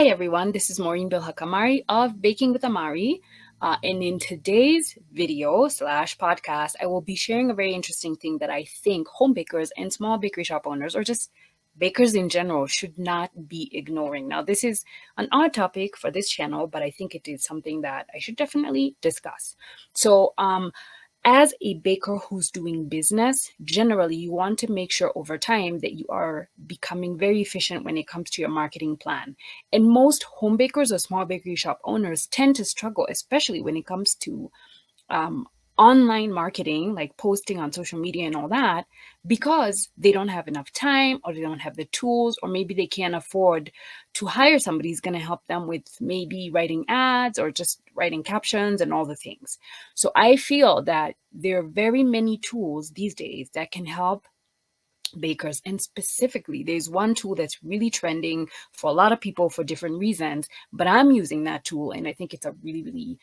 Hi everyone, this is Maureen Bilhakamari of Baking with Amari. And in today's video slash podcast, I will be sharing a very interesting thing that I think home bakers and small bakery shop owners, or just bakers in general, should not be ignoring. Now, this is an odd topic for this channel, but I think it is something that I should definitely discuss. So, as a baker who's doing business, generally you want to make sure over time that you are becoming very efficient when it comes to your marketing plan. And most home bakers or small bakery shop owners tend to struggle, especially when it comes to um, online marketing, like posting on social media and all that, because they don't have enough time or they don't have the tools, or maybe they can't afford to hire somebody who's going to help them with maybe writing ads or just writing captions and all the things. So I feel that there are very many tools these days that can help bakers, and specifically there's one tool that's really trending for a lot of people for different reasons, but I'm using that tool and I think it's a really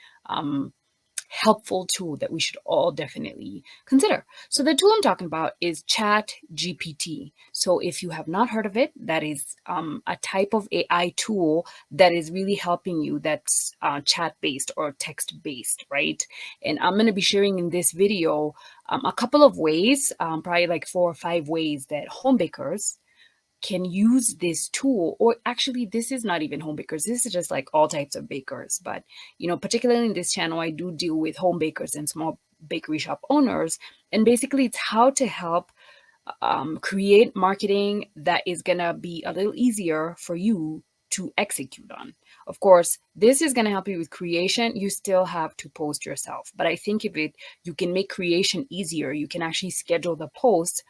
helpful tool that we should all definitely consider. So the tool I'm talking about is Chat GPT. So if you have not heard of it, that is a type of AI tool that is really helping you, that's chat-based or text-based, right? And I'm going to be sharing in this video a couple of ways, probably like 4 or 5 ways that home bakers can use this tool. Or actually, this is not even home bakers, this is just like all types of bakers, but particularly in this channel I do deal with home bakers and small bakery shop owners, and basically it's how to help create marketing that is gonna be a little easier for you to execute on. Of course, this is going to help you with creation. You still have to post yourself, but I think if you can make creation easier, you can actually schedule the post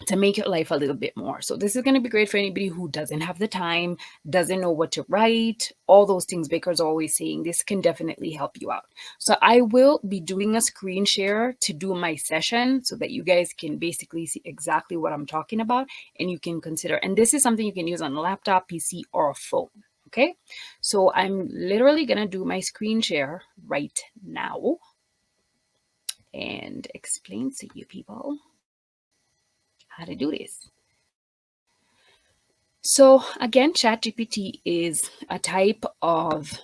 to make your life a little bit more. So this is going to be great for anybody who doesn't have the time, doesn't know what to write, all those things bakers are always saying. This can definitely help you out. So I will be doing a screen share to do my session so that you guys can basically see exactly what I'm talking about and you can consider. And this is something you can use on a laptop, PC, or a phone. Okay, so I'm literally going to do my screen share right now and explain to you people how to do this. So again, ChatGPT is a type of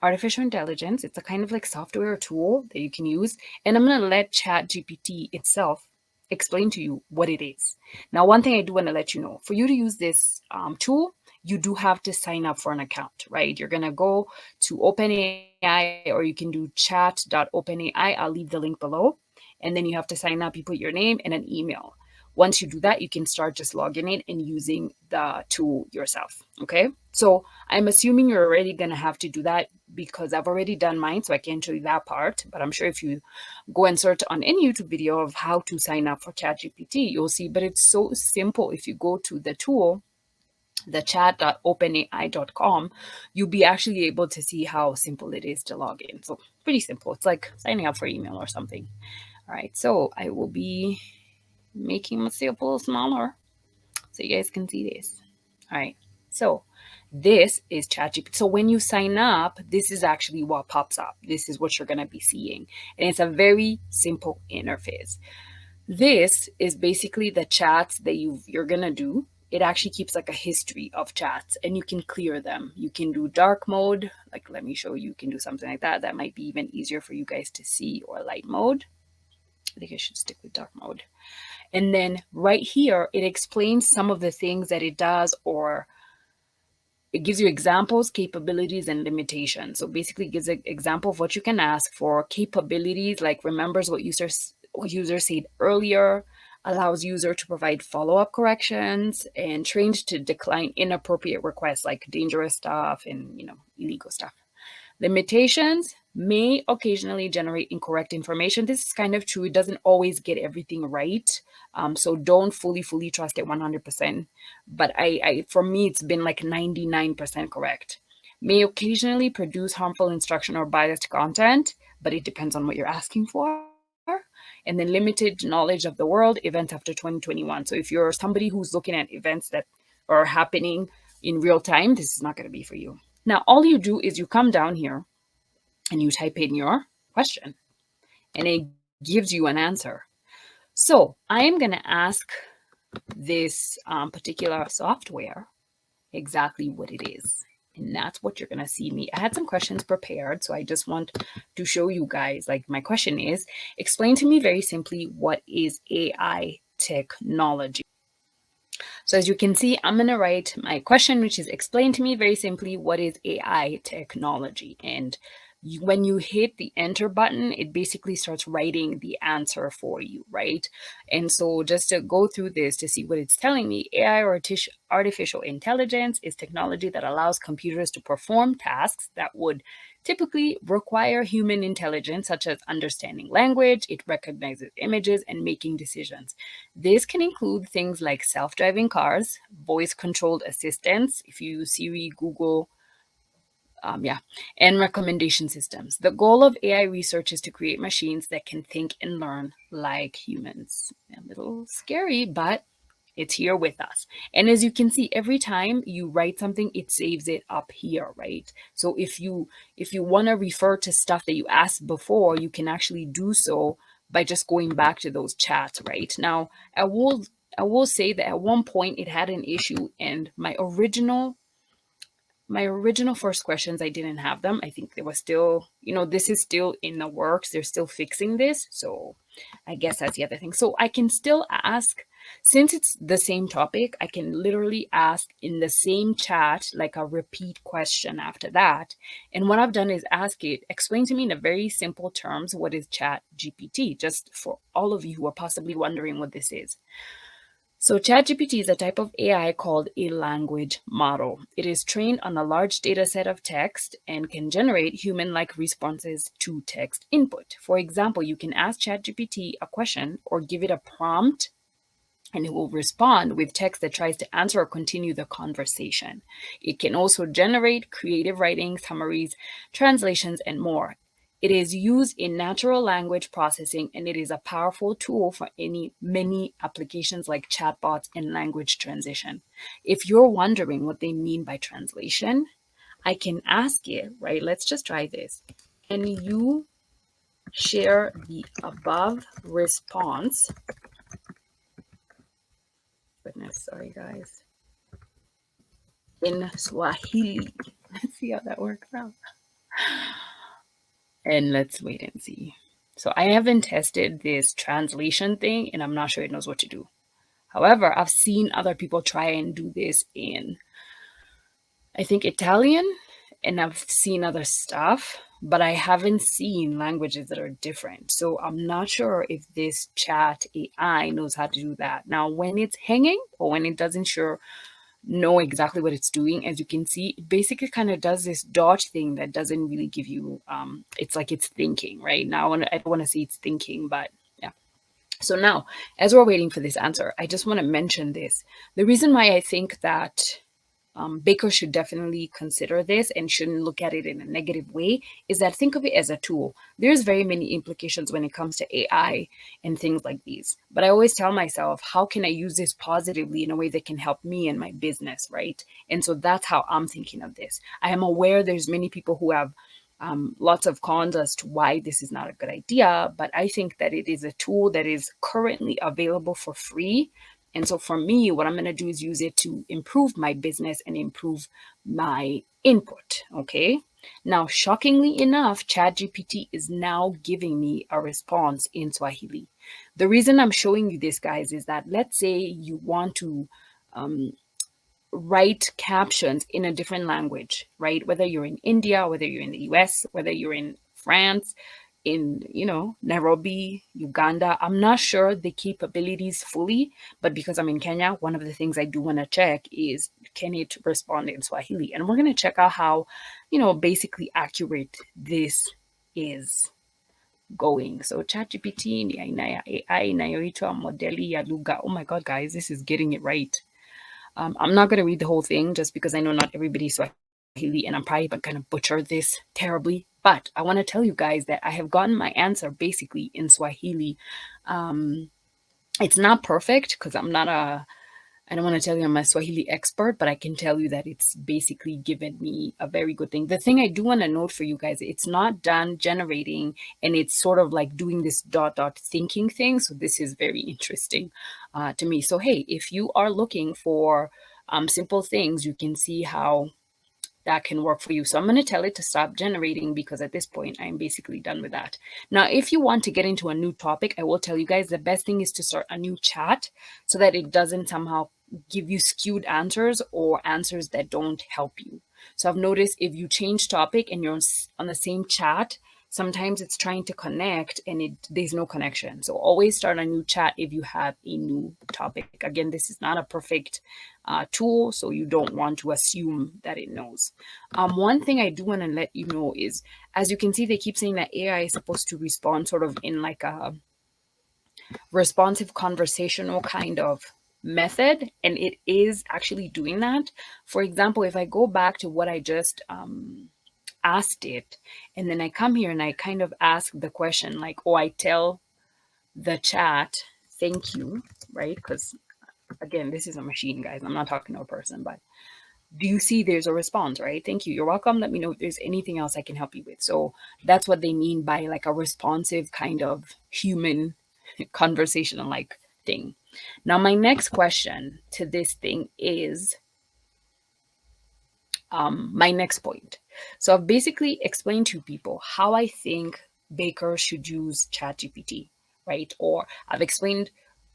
artificial intelligence. It's a kind of like software tool that you can use. And I'm going to let ChatGPT itself explain to you what it is. Now, one thing I do want to let you know, for you to use this tool, you do have to sign up for an account, right? You're going to go to OpenAI, or you can do chat.openai. I'll leave the link below. And then you have to sign up. You put your name and an email. Once you do that, you can start just logging in and using the tool yourself. Okay. So I'm assuming you're already going to have to do that because I've already done mine. So I can't show you that part, but I'm sure if you go and search on any YouTube video of how to sign up for ChatGPT, you'll see, but it's so simple. If you go to the tool, the chat.openai.com, you'll be actually able to see how simple it is to log in. So pretty simple. It's like signing up for email or something. All right. So I will be making myself a little smaller so you guys can see this. All right. So this is ChatGPT. So when you sign up, this is actually what pops up. This is what you're going to be seeing. And it's a very simple interface. This is basically the chats that you're going to do. It actually keeps like a history of chats and you can clear them. You can do dark mode. Like, let me show you. You can do something like that. That might be even easier for you guys to see, or light mode. I think I should stick with dark mode. And then right here, it explains some of the things that it does, or it gives you examples, capabilities, and limitations. So basically it gives an example of what you can ask for. Capabilities, like remembers what users said earlier, allows user to provide follow-up corrections, and trained to decline inappropriate requests like dangerous stuff and illegal stuff. Limitations may occasionally generate incorrect information. This is kind of true. It doesn't always get everything right. So don't fully trust it 100%. But for me, it's been like 99% correct. May occasionally produce harmful instruction or biased content, but it depends on what you're asking for. And then limited knowledge of the world, events after 2021. So if you're somebody who's looking at events that are happening in real time, this is not going to be for you. Now, all you do is you come down here and you type in your question and it gives you an answer. So I'm going to ask this particular software exactly what it is. And that's what you're going to see me. I had some questions prepared, so I just want to show you guys. Like, my question is, explain to me very simply, what is AI technology? So as you can see, I'm going to write my question, which is, explain to me very simply, what is AI technology? And when you hit the enter button, it basically starts writing the answer for you, right? And so just to go through this to see what it's telling me, AI or artificial intelligence is technology that allows computers to perform tasks that would typically require human intelligence, such as understanding language, it recognizes images, and making decisions. This can include things like self-driving cars, voice-controlled assistants, if you use Siri, Google, and recommendation systems. The goal of AI research is to create machines that can think and learn like humans. A little scary, but it's here with us. And as you can see, every time you write something, it saves it up here, right? So if you want to refer to stuff that you asked before, you can actually do so by just going back to those chats, right? Now, I will say that at one point it had an issue, and my original first questions, I didn't have them. I think there was still, this is still in the works. They're still fixing this. So I guess that's the other thing. So I can still ask, since it's the same topic, I can literally ask in the same chat, like a repeat question after that. And what I've done is ask it, explain to me in a very simple terms, what is Chat GPT, just for all of you who are possibly wondering what this is. So ChatGPT is a type of AI called a language model. It is trained on a large data set of text and can generate human-like responses to text input. For example, you can ask ChatGPT a question or give it a prompt, and it will respond with text that tries to answer or continue the conversation. It can also generate creative writing, summaries, translations, and more. It is used in natural language processing, and it is a powerful tool for many applications like chatbots and language transition. If you're wondering what they mean by translation, I can ask it, right? Let's just try this. Can you share the above response? Goodness, sorry guys. In Swahili. Let's see how that works out. And let's wait and see. So I haven't tested this translation thing, and I'm not sure it knows what to do. However, I've seen other people try and do this in, I think, Italian, and I've seen other stuff, but I haven't seen languages that are different. So I'm not sure if this chat AI knows how to do that. Now, when it's hanging or when it doesn't know exactly what it's doing, as you can see, it basically kind of does this dot thing that doesn't really give you, it's like it's thinking, right? Now, I don't want to say it's thinking, but yeah. So now, as we're waiting for this answer, I just want to mention this. The reason why I think that bakers should definitely consider this and shouldn't look at it in a negative way is that think of it as a tool. There's very many implications when it comes to AI and things like these. But I always tell myself, how can I use this positively in a way that can help me and my business, right? And so that's how I'm thinking of this. I am aware there's many people who have lots of cons as to why this is not a good idea, but I think that it is a tool that is currently available for free. And so for me, what I'm going to do is use it to improve my business and improve my input. Okay. Now, shockingly enough, ChatGPT is now giving me a response in Swahili. The reason I'm showing you this, guys, is that let's say you want to write captions in a different language, right? Whether you're in India, whether you're in the US, whether you're in France, in Nairobi, Uganda. I'm not sure the capabilities fully, but because I'm in Kenya, one of the things I do want to check is, can it respond in Swahili? And we're going to check out how basically accurate this is going. So ChatGPT ni aina ya AI inayoitwa modeli ya lugha. Oh my god, guys, this is getting it right. I'm not going to read the whole thing just because I know not everybody's Swahili, and I'm probably going to butcher this terribly. But I want to tell you guys that I have gotten my answer basically in Swahili. It's not perfect because I don't want to tell you I'm a Swahili expert, but I can tell you that it's basically given me a very good thing. The thing I do want to note for you guys, it's not done generating, and it's sort of like doing this dot thinking thing. So this is very interesting to me. So hey, if you are looking for simple things, you can see how that can work for you. So I'm going to tell it to stop generating because at this point, I'm basically done with that. Now, if you want to get into a new topic, I will tell you guys the best thing is to start a new chat so that it doesn't somehow give you skewed answers or answers that don't help you. So I've noticed if you change topic and you're on the same chat, sometimes it's trying to connect and there's no connection. So always start a new chat if you have a new topic. Again, this is not a perfect tool, so you don't want to assume that it knows. One thing I do want to let you know is, as you can see, they keep saying that AI is supposed to respond sort of in like a responsive conversational kind of method, and it is actually doing that. For example, if I go back to what I just asked it, and then I come here and I kind of ask the question like, oh, I tell the chat, thank you, right? Because again, this is a machine, guys. I'm not talking to a person, but do you see there's a response, right? Thank you. You're welcome. Let me know if there's anything else I can help you with. So that's what they mean by like a responsive kind of human conversational like thing. Now, my next question to this thing is my next point. So I've basically explained to people how I think bakers should use ChatGPT, right? Or I've explained,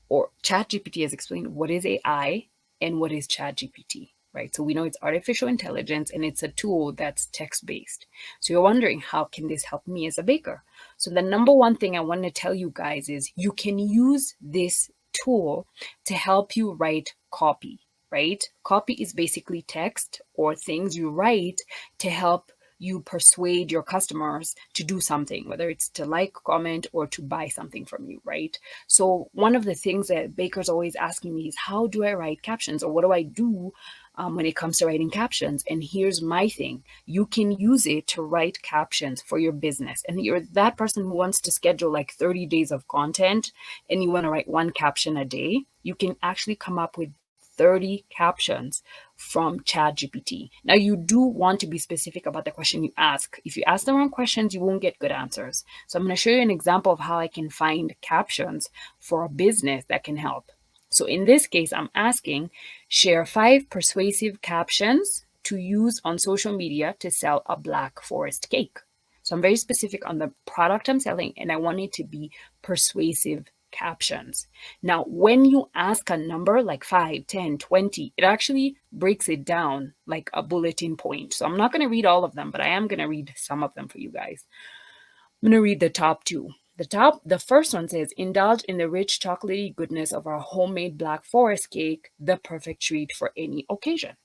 or ChatGPT has explained what is AI and what is ChatGPT, right? So we know it's artificial intelligence and it's a tool that's text-based. So you're wondering, how can this help me as a baker? So the number one thing I want to tell you guys is you can use this tool to help you write copy, right? Copy is basically text or things you write to help you persuade your customers to do something, whether it's to like, comment, or to buy something from you, right? So one of the things that bakers always asking me is, how do I write captions, or what do I do when it comes to writing captions? And here's my thing: you can use it to write captions for your business, and you're that person who wants to schedule like 30 days of content and you want to write one caption a day. You can actually come up with 30 captions from ChatGPT. Now, you do want to be specific about the question you ask. If you ask the wrong questions, you won't get good answers. So I'm going to show you an example of how I can find captions for a business that can help. So in this case, I'm asking, share 5 persuasive captions to use on social media to sell a Black Forest cake. So I'm very specific on the product I'm selling, and I want it to be persuasive captions. Now, when you ask a number like 5, 10, 20, it actually breaks it down like a bulletin point. So I'm not going to read all of them, but I am going to read some of them for you guys. I'm going to read the top 2. The first one says, indulge in the rich chocolatey goodness of our homemade Black Forest cake, the perfect treat for any occasion.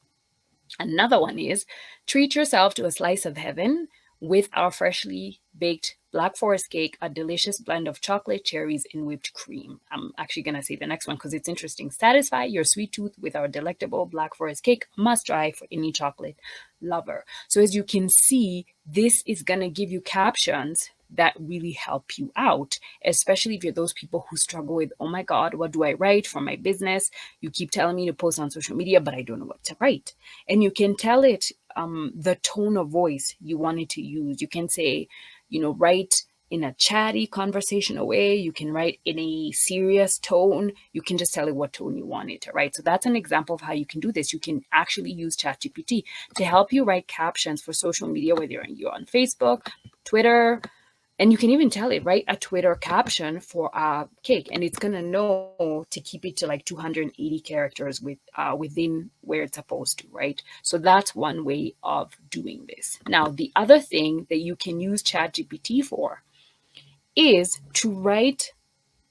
Another one is, treat yourself to a slice of heaven with our freshly baked Black Forest cake, a delicious blend of chocolate, cherries, and whipped cream. I'm actually going to say the next one because it's interesting. Satisfy your sweet tooth with our delectable Black Forest cake, must try for any chocolate lover. So as you can see, this is going to give you captions that really help you out, especially if you're those people who struggle with, oh my God, what do I write for my business? You keep telling me to post on social media, but I don't know what to write. And you can tell it the tone of voice you want it to use. You can say, write in a chatty conversational way. You can write in a serious tone. You can just tell it what tone you want it to write. So that's an example of how you can do this. You can actually use ChatGPT to help you write captions for social media, whether you're on Facebook, Twitter, and you can even tell it, write a Twitter caption for a cake, and it's going to know to keep it to like 280 characters within where it's supposed to, right? So that's one way of doing this. Now, the other thing that you can use ChatGPT for is to write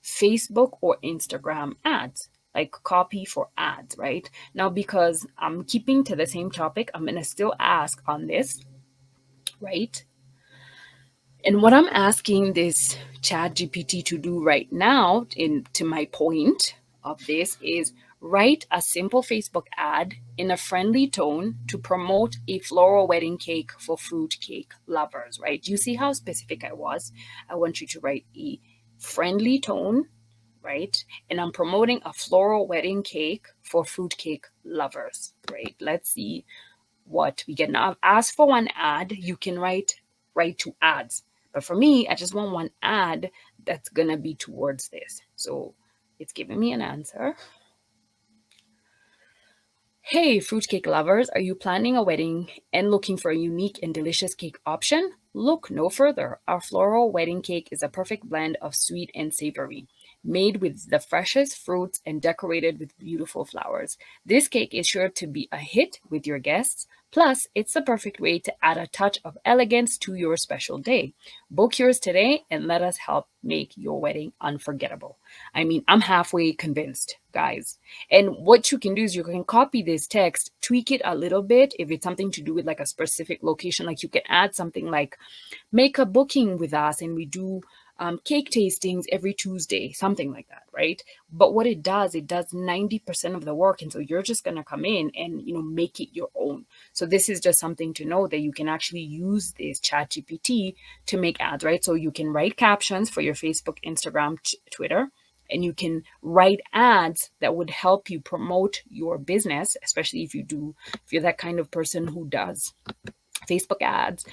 Facebook or Instagram ads, like copy for ads, right? Now, because I'm keeping to the same topic, I'm going to still ask on this, right? And what I'm asking this Chat GPT to do right now, to my point of this, is write a simple Facebook ad in a friendly tone to promote a floral wedding cake for fruit cake lovers, right? Do you see how specific I was? I want you to write a friendly tone, right? And I'm promoting a floral wedding cake for fruit cake lovers, right? Let's see what we get. Now, I've asked for one ad. You can write 2 ads. But for me, I just want one ad that's going to be towards this. So it's giving me an answer. Hey, fruitcake lovers, are you planning a wedding and looking for a unique and delicious cake option? Look no further. Our floral wedding cake is a perfect blend of sweet and savory, made with the freshest fruits and decorated with beautiful flowers. This cake is sure to be a hit with your guests. Plus, it's the perfect way to add a touch of elegance to your special day. Book yours today and let us help make your wedding unforgettable. I mean, I'm halfway convinced, guys. And what you can do is you can copy this text, tweak it a little bit if it's something to do with like a specific location. Like you can add something like make a booking with us and we do cake tastings every Tuesday, something like that, right? But what it does 90% of the work. And so you're just going to come in and, make it your own. So this is just something to know that you can actually use this Chat GPT to make ads, right? So you can write captions for your Facebook, Instagram, Twitter, and you can write ads that would help you promote your business, especially if you're that kind of person who does Facebook ads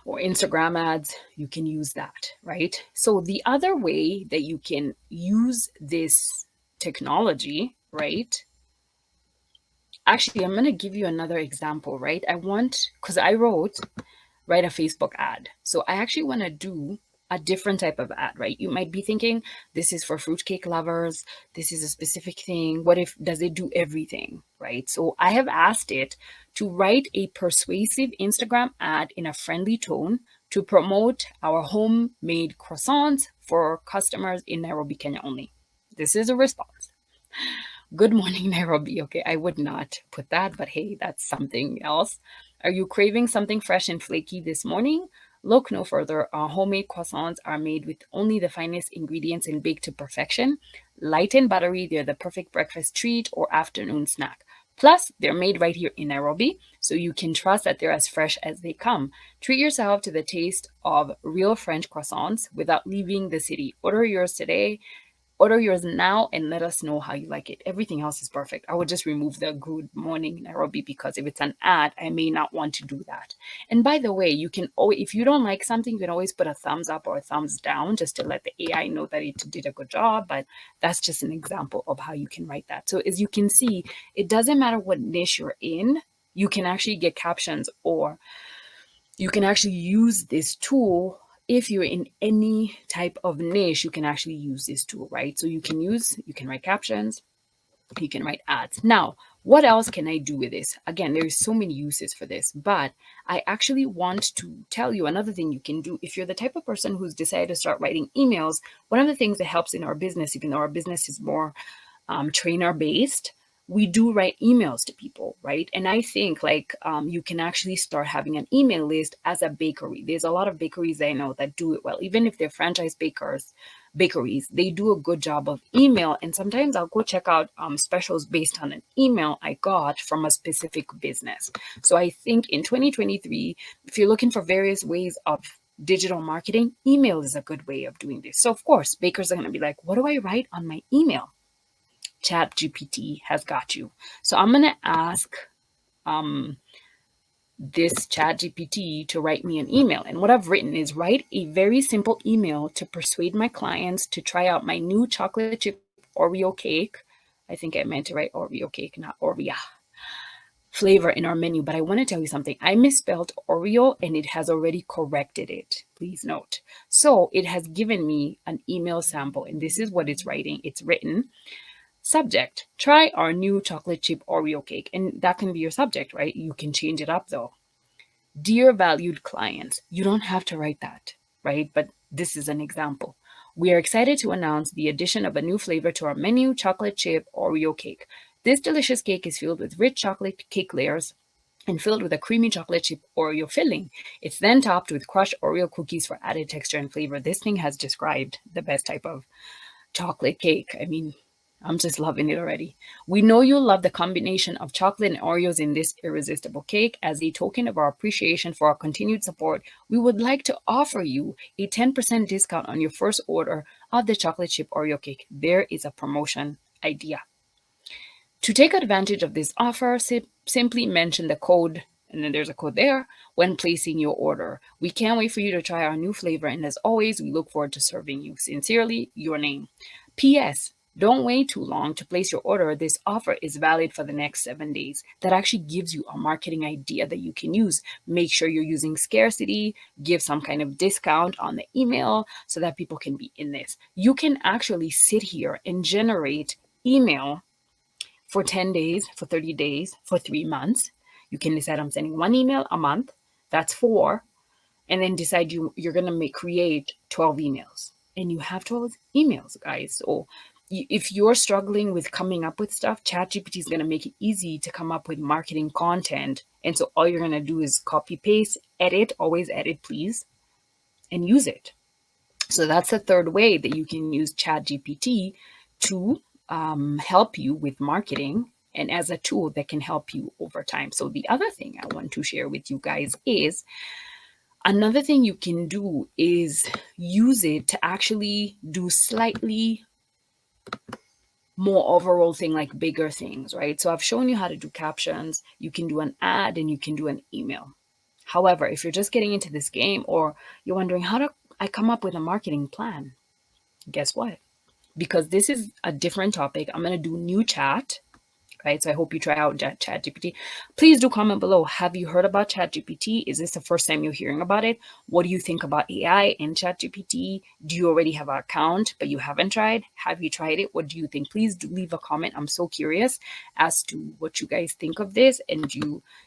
or Instagram ads. You can use that, right? So the other way that you can use this technology, right? Actually, I'm going to give you another example, right? Because I write a Facebook ad. So I actually want to do a different type of ad, right? You might be thinking, this is for fruitcake lovers. This is a specific thing. What if, does it do everything, right? So I have asked it to write a persuasive Instagram ad in a friendly tone to promote our homemade croissants for customers in Nairobi, Kenya only. This is a response. Good morning, Nairobi. Okay, I would not put that, but hey, that's something else. Are you craving something fresh and flaky this morning? Look no further. Our homemade croissants are made with only the finest ingredients and baked to perfection. Light and buttery, they're the perfect breakfast treat or afternoon snack. Plus, they're made right here in Nairobi, so you can trust that they're as fresh as they come. Treat yourself to the taste of real French croissants without leaving the city. Order yours today. Order yours now and let us know how you like it. Everything else is perfect. I would just remove the good morning Nairobi because if it's an ad, I may not want to do that. And by the way, you can always, if you don't like something, you can always put a thumbs up or a thumbs down just to let the AI know that it did a good job. But that's just an example of how you can write that. So as you can see, it doesn't matter what niche you're in, you can actually get captions or you can actually use this tool. If you're in any type of niche, you can actually use this tool, right? So you can write captions, you can write ads. Now, what else can I do with this? Again, there's so many uses for this, but I actually want to tell you another thing you can do. If you're the type of person who's decided to start writing emails, one of the things that helps in our business, even though our business is more trainer based, we do write emails to people, right? And I think you can actually start having an email list as a bakery. There's a lot of bakeries I know that do it well. Even if they're franchise bakeries, they do a good job of email. And sometimes I'll go check out specials based on an email I got from a specific business. So I think in 2023, if you're looking for various ways of digital marketing, email is a good way of doing this. So of course, bakers are going to be like, what do I write on my email? Chat GPT has got you. So I'm going to ask this Chat GPT to write me an email. And what I've written is write a very simple email to persuade my clients to try out my new chocolate chip Oreo cake. I think I meant to write Oreo cake, not Oreo flavor in our menu. But I want to tell you something. I misspelled Oreo and it has already corrected it. Please note. So it has given me an email sample and this is what it's writing. It's written, subject, try our new chocolate chip Oreo cake. And that can be your subject, right? You can change it up though. Dear valued clients, you don't have to write that, right? But this is an example. We are excited to announce the addition of a new flavor to our menu, chocolate chip Oreo cake. This delicious cake is filled with rich chocolate cake layers and filled with a creamy chocolate chip Oreo filling. It's then topped with crushed Oreo cookies for added texture and flavor. This thing has described the best type of chocolate cake. I mean, I'm just loving it already. We know you'll love the combination of chocolate and Oreos in this irresistible cake. As a token of our appreciation for our continued support, we would like to offer you a 10% discount on your first order of the chocolate chip Oreo cake. There is a promotion idea. To take advantage of this offer, simply mention the code, and then there's a code there, when placing your order. We can't wait for you to try our new flavor, and as always, we look forward to serving you. Sincerely, your name. P.S. Don't wait too long to place your order. This offer is valid for the next 7 days. That actually gives you a marketing idea that you can use. Make sure you're using scarcity, give some kind of discount on the email so that people can be in this. You can actually sit here and generate email for 10 days, for 30 days, for 3 months. You can decide I'm sending one email a month. That's 4. And then decide you're going to create 12 emails. And you have 12 emails, guys. So if you're struggling with coming up with stuff, ChatGPT is going to make it easy to come up with marketing content. And so all you're going to do is copy, paste, edit, always edit, please, and use it. So that's the third way that you can use ChatGPT to help you with marketing and as a tool that can help you over time. So the other thing I want to share with you guys is another thing you can do is use it to actually do slightly more overall thing, like bigger things, right? So I've shown you how to do captions. You can do an ad and you can do an email. However, if you're just getting into this game or you're wondering, how do I come up with a marketing plan? Guess what? Because this is a different topic, I'm going to do new chat. Right? So I hope you try out ChatGPT. Please do comment below. Have you heard about ChatGPT? Is this the first time you're hearing about it? What do you think about AI and ChatGPT? Do you already have an account, but you haven't tried? Have you tried it? What do you think? Please do leave a comment. I'm so curious as to what you guys think of this. And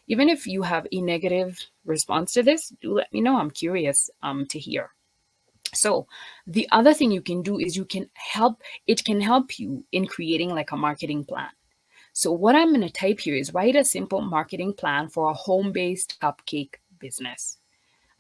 even if you have a negative response to this, do let me know. I'm curious to hear. So the other thing you can do is it can help you in creating like a marketing plan. So what I'm going to type here is write a simple marketing plan for a home-based cupcake business.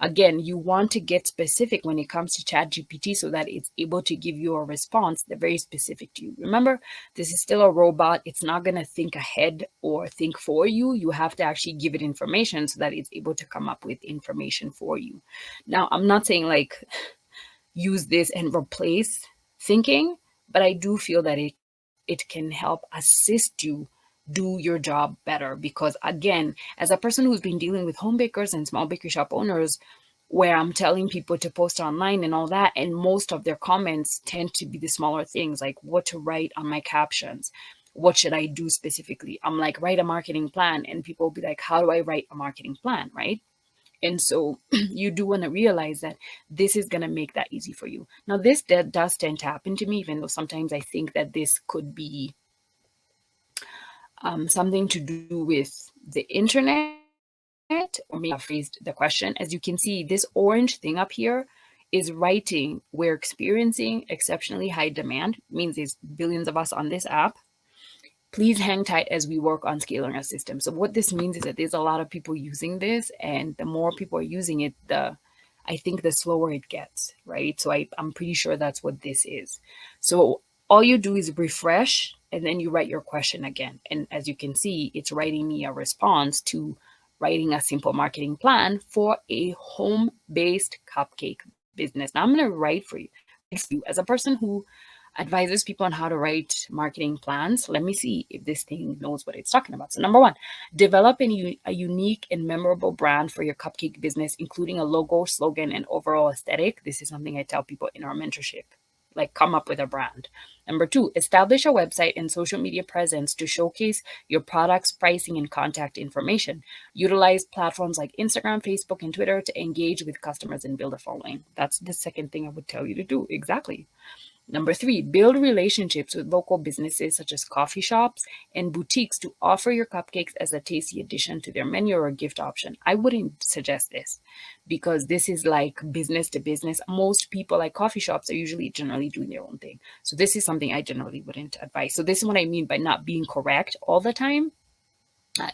Again, you want to get specific when it comes to ChatGPT so that it's able to give you a response that's very specific to you. Remember, this is still a robot. It's not going to think ahead or think for you. You have to actually give it information so that it's able to come up with information for you. Now, I'm not saying like use this and replace thinking, but I do feel that it can help assist you do your job better. Because again, as a person who's been dealing with home bakers and small bakery shop owners, where I'm telling people to post online and all that, and most of their comments tend to be the smaller things like what to write on my captions, what should I do specifically. I'm like, write a marketing plan, and people will be like, how do I write a marketing plan, right? And so you do want to realize that this is going to make that easy for you. Now, this does tend to happen to me, even though sometimes I think that this could be something to do with the internet, or maybe I phrased the question. As you can see, this orange thing up here is writing, we're experiencing exceptionally high demand, means there's billions of us on this app. Please hang tight as we work on scaling our system. So what this means is that there's a lot of people using this, and the more people are using it, I think the slower it gets, right? So I'm pretty sure that's what this is. So all you do is refresh, and then you write your question again. And as you can see, it's writing me a response to writing a simple marketing plan for a home-based cupcake business. Now I'm going to write for you as a person who advises people on how to write marketing plans. Let me see if this thing knows what it's talking about. So number 1, develop a unique and memorable brand for your cupcake business, including a logo, slogan, and overall aesthetic. This is something I tell people in our mentorship. Like, come up with a brand. Number 2, establish a website and social media presence to showcase your products, pricing, and contact information. Utilize platforms like Instagram, Facebook, and Twitter to engage with customers and build a following. That's the second thing I would tell you to do. Exactly. Number 3, build relationships with local businesses such as coffee shops and boutiques to offer your cupcakes as a tasty addition to their menu or a gift option. I wouldn't suggest this because this is like business to business. Most people, like coffee shops, are usually generally doing their own thing. So this is something I generally wouldn't advise. So this is what I mean by not being correct all the time.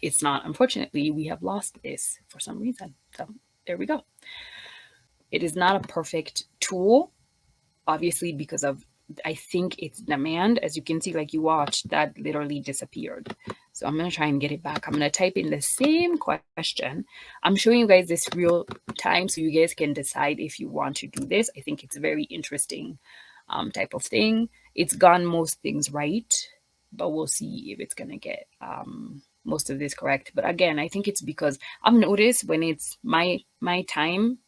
It's not. Unfortunately, we have lost this for some reason. So there we go. It is not a perfect tool, obviously, because of, I think it's demand. As you can see, like you watched, that literally disappeared. So I'm going to try and get it back. I'm going to type in the same question. I'm showing you guys this real time so you guys can decide if you want to do this. I think it's a very interesting type of thing. It's gotten most things right, but we'll see if it's going to get most of this correct. But again, I think it's because I've noticed when it's my time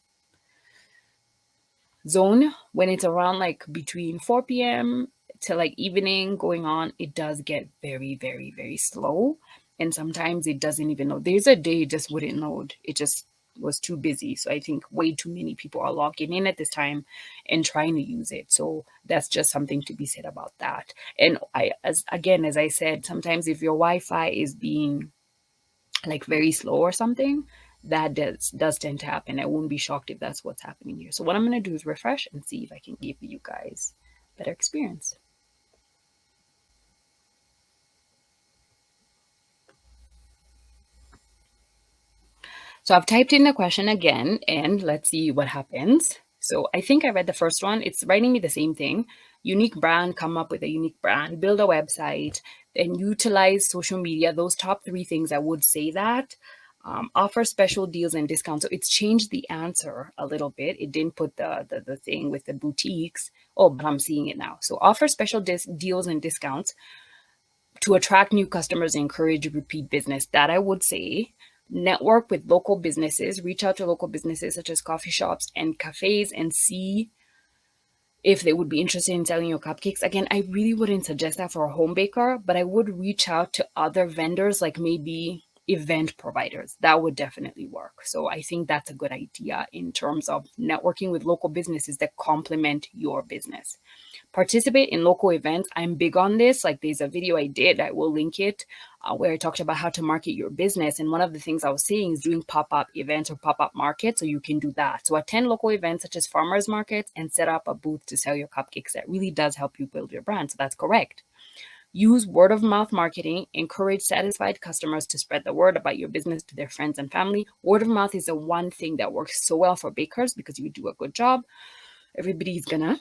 zone, when it's around like between 4 p.m. to like evening going on, it does get very, very, very slow. And sometimes it doesn't even load. There's a day it just wouldn't load. It just was too busy. So I think way too many people are logging in at this time and trying to use it. So that's just something to be said about that. And as I said, sometimes if your Wi-Fi is being like very slow or something, that does tend to happen. I won't be shocked if that's what's happening here. So what I'm going to do is refresh and see if I can give you guys better experience. So I've typed in the question again and let's see what happens. So I think I read the first one. It's writing me the same thing. Unique brand, come up with a unique brand, build a website, then utilize social media. Those top three things, I would say that. Offer special deals and discounts. So it's changed the answer a little bit. It didn't put the thing with the boutiques. Oh, but I'm seeing it now. So offer special deals and discounts to attract new customers and encourage repeat business. That I would say. Network with local businesses, reach out to local businesses such as coffee shops and cafes and see if they would be interested in selling your cupcakes. Again, I really wouldn't suggest that for a home baker, but I would reach out to other vendors, like maybe event providers. That would definitely work. So I think that's a good idea in terms of networking with local businesses that complement your business. Participate in local events. I'm big on this. Like there's a video I did, I will link it, where I talked about how to market your business. And one of the things I was saying is doing pop-up events or pop-up markets. So you can do that. So attend local events such as farmers markets and set up a booth to sell your cupcakes. That really does help you build your brand. So that's correct. Use word of mouth marketing. Encourage satisfied customers to spread the word about your business to their friends and family. Word of mouth is the one thing that works so well for bakers because you do a good job. Everybody's gonna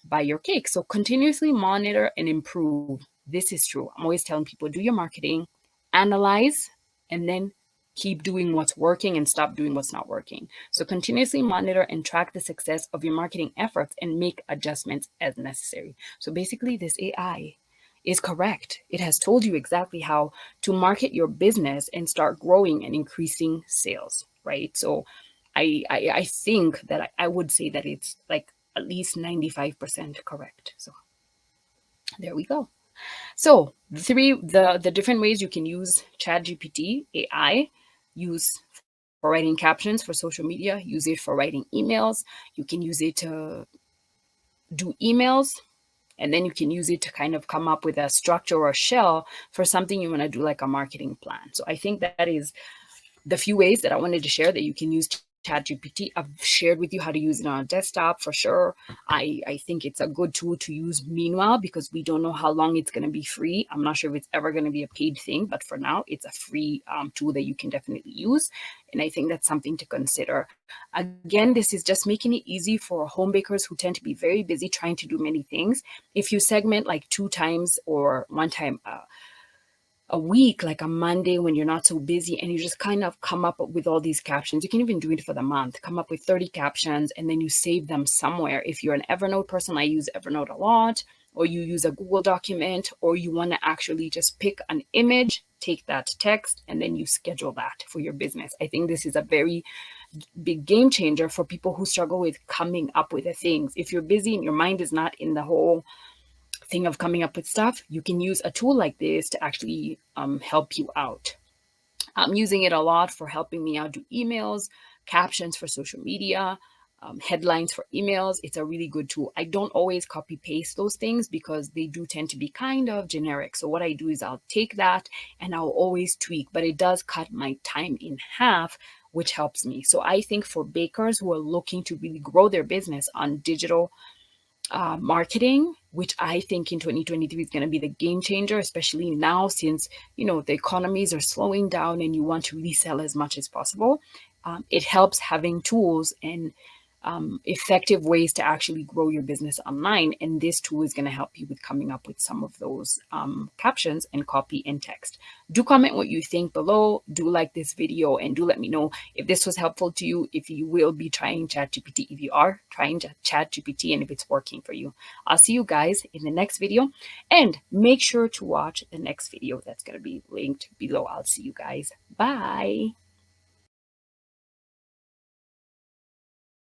buy your cake. So continuously monitor and improve. This is true. I'm always telling people, do your marketing, analyze, and then keep doing what's working and stop doing what's not working. So continuously monitor and track the success of your marketing efforts and make adjustments as necessary. So basically this AI is correct. It has told you exactly how to market your business and start growing and increasing sales, right? So I think that I would say that it's like at least 95% correct. So there we go. So the different ways you can use ChatGPT AI, use for writing captions for social media, use it for writing emails. You can use it to do emails, and then you can use it to kind of come up with a structure or a shell for something you want to do, like a marketing plan. So I think that is the few ways that I wanted to share that you can use ChatGPT. I've shared with you how to use it on a desktop for sure. I think it's a good tool to use meanwhile because we don't know how long it's going to be free. I'm not sure if it's ever going to be a paid thing, but for now, it's a free tool that you can definitely use. And I think that's something to consider. Again, this is just making it easy for home bakers who tend to be very busy trying to do many things. If you segment like 2 times or 1 time a week, like a Monday when you're not so busy, and you just kind of come up with all these captions. You can even do it for the month, come up with 30 captions, and then you save them somewhere. If you're an Evernote person, I use Evernote a lot, or you use a Google document, or you want to actually just pick an image, take that text, and then you schedule that for your business. I think this is a very big game changer for people who struggle with coming up with the things. If you're busy and your mind is not in the whole thing of coming up with stuff, you can use a tool like this to actually help you out. I'm using it a lot for helping me out do emails, captions for social media, headlines for emails. It's a really good tool. I don't always copy paste those things because they do tend to be kind of generic. So what I do is I'll take that and I'll always tweak, but it does cut my time in half, which helps me. So I think for bakers who are looking to really grow their business on digital marketing, which I think in 2023 is going to be the game changer, especially now since, the economies are slowing down and you want to really sell as much as possible. It helps having tools and effective ways to actually grow your business online. And this tool is going to help you with coming up with some of those captions and copy and text. Do comment what you think below. Do like this video and do let me know if this was helpful to you, if you will be trying ChatGPT, if you are trying ChatGPT, and if it's working for you. I'll see you guys in the next video, and make sure to watch the next video that's going to be linked below. I'll see you guys. Bye.